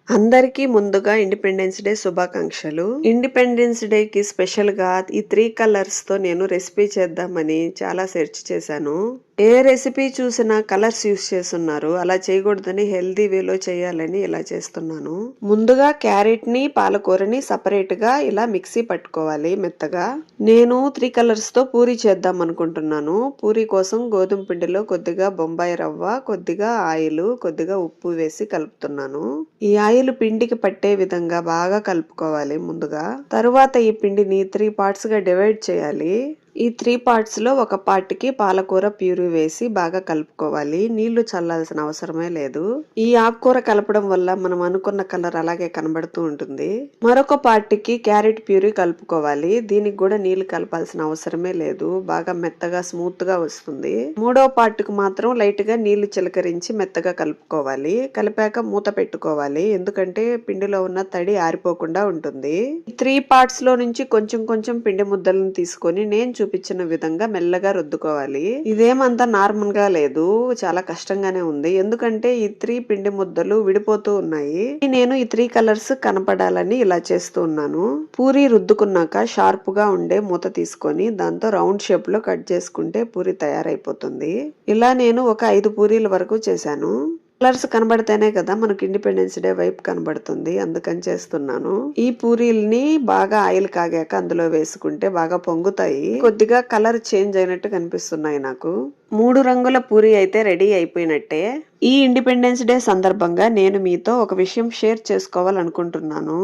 అందరికీ ముందుగా independence day శుభాకాంక్షలు. ఇండిపెండెన్స్ డేకి స్పెషల్ గా ఈ 3 కలర్స్ తో నేను రెసిపీ చేద్దామని చాలా సెర్చ్ చేశాను. ఏ రెసిపీ చూసినా కలర్స్ యూస్ చేస్తున్నారు. అలా చేయకూడదని హెల్దీ వేలో చేయాలని ఇలా చేస్తున్నాను. ముందుగా క్యారెట్ ని పాలకూరని సపరేట్ గా ఇలా మిక్సీ పట్టుకోవాలి మెత్తగా. నేను 3 కలర్స్ తో పూరి చేద్దాం అనుకుంటున్నాను. పూరి కోసం గోధుమ పిండిలో కొద్దిగా బొంబాయి రవ్వ, కొద్దిగా ఆయిల్, కొద్దిగా ఉప్పు వేసి కలుపుతున్నాను. ఈ ఆయిల్ పిండికి పట్టే విధంగా బాగా కలుపుకోవాలి ముందుగా. తరువాత ఈ పిండిని 3 పార్ట్స్ గా డివైడ్ చేయాలి. ఈ 3 పార్ట్స్ లో ఒక పార్ట్ కి పాలకూర ప్యూరీ వేసి బాగా కలుపుకోవాలి. నీళ్లు చల్లాల్సిన అవసరమే లేదు. ఈ ఆకుకూర కలపడం వల్ల మనం అనుకున్న కలర్ అలాగే కనబడుతూ ఉంటుంది. మరొక పార్ట్ కి క్యారెట్ ప్యూరీ కలుపుకోవాలి. దీనికి కూడా నీళ్లు కలపాల్సిన అవసరమే లేదు. బాగా మెత్తగా స్మూత్ గా వస్తుంది. మూడో పార్ట్ కు మాత్రం లైట్ గా నీళ్లు చిలకరించి మెత్తగా కలుపుకోవాలి. కలిపాక మూత పెట్టుకోవాలి. ఎందుకంటే పిండిలో ఉన్న తడి ఆరిపోకుండా ఉంటుంది. 3 పార్ట్స్ లో నుంచి కొంచెం కొంచెం పిండి ముద్దలను తీసుకొని నేను చూపించిన విధంగా మెల్లగా రుద్దుకోవాలి. ఇదేమంతా నార్మల్ గా లేదు, చాలా కష్టంగానే ఉంది. ఎందుకంటే ఈ 3 పిండి ముద్దలు విడిపోతూ ఉన్నాయి. నేను ఈ 3 కలర్స్ కనపడాలని ఇలా చేస్తూ ఉన్నాను. పూరి రుద్దుకున్నాక షార్ప్ గా ఉండే మూత తీసుకొని దాంతో రౌండ్ షేప్ లో కట్ చేసుకుంటే పూరి తయారైపోతుంది. ఇలా నేను ఒక 5 పూరీల వరకు చేశాను. కలర్స్ కనబడితేనే కదా మనకు ఇండిపెండెన్స్ డే వైపు కనబడుతుంది, అందుకని చేస్తున్నాను. ఈ పూరీల్ని బాగా ఆయిల్ కాగాక అందులో వేసుకుంటే బాగా పొంగుతాయి. కొద్దిగా కలర్ చేంజ్ అయినట్టు కనిపిస్తున్నాయి నాకు. 3 రంగుల పూరి అయితే రెడీ అయిపోయినట్టే. ఈ ఇండిపెండెన్స్ డే సందర్భంగా నేను మీతో ఒక విషయం షేర్ చేసుకోవాలనుకుంటున్నాను.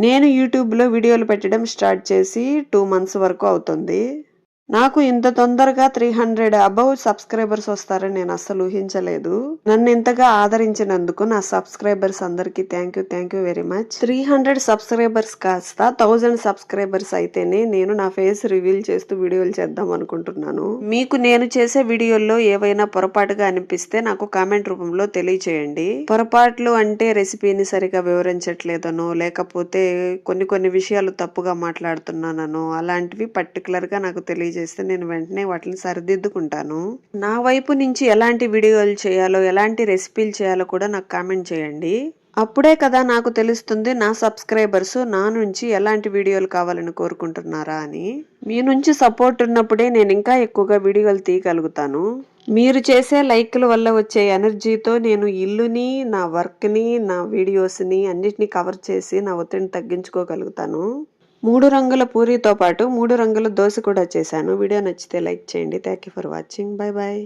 నేను యూట్యూబ్ లో వీడియోలు పెట్టడం స్టార్ట్ చేసి 2 మంత్స్ వరకు అవుతుంది. నాకు ఇంత తొందరగా 300 అబౌవ్ సబ్స్క్రైబర్స్ వస్తారని నేను అస్సలు ఊహించలేదు. నన్ను ఇంతగా ఆదరించినందుకు నా సబ్స్క్రైబర్స్ అందరికి thank you very much. 300 subscribers కాస్త 1000 సబ్స్క్రైబర్స్ అయితేనే నేను నా ఫేస్ రివీల్ చేస్తూ వీడియోలు చేద్దాం అనుకుంటున్నాను. మీకు నేను చేసే వీడియోల్లో ఏవైనా పొరపాటుగా అనిపిస్తే నాకు కామెంట్ రూపంలో తెలియచేయండి. పొరపాట్లు అంటే రెసిపీని సరిగా వివరించట్లేదనో, లేకపోతే కొన్ని విషయాలు తప్పుగా మాట్లాడుతున్నానో అలాంటివి పర్టికులర్ గా నాకు తెలియజేస్తే నేను వెంటనే వాటిని సరిదిద్దుకుంటాను. నా వైపు నుంచి ఎలాంటి వీడియోలు చేయాలో, ఎలాంటి రెసిపీలు చేయాలో కూడా నాకు కామెంట్ చేయండి. అప్పుడే కదా నాకు తెలుస్తుంది నా సబ్స్క్రైబర్స్ నా నుంచి ఎలాంటి వీడియోలు కావాలని కోరుకుంటున్నారా అని. మీ నుంచి సపోర్ట్ ఉన్నప్పుడే నేను ఇంకా ఎక్కువగా వీడియోలు తీయగలుగుతాను. మీరు చేసే లైక్ల వల్ల వచ్చే ఎనర్జీతో నేను ఇల్లుని, నా వర్క్ని, నా వీడియోస్ని అన్నిటిని కవర్ చేసి నా ఒత్తిడిని తగ్గించుకోగలుగుతాను. 3 రంగుల పూరీతో పాటు 3 రంగుల దోశ కూడా చేశాను. వీడియో నచ్చితే లైక్ చేయండి. Thank you for watching. Bye bye.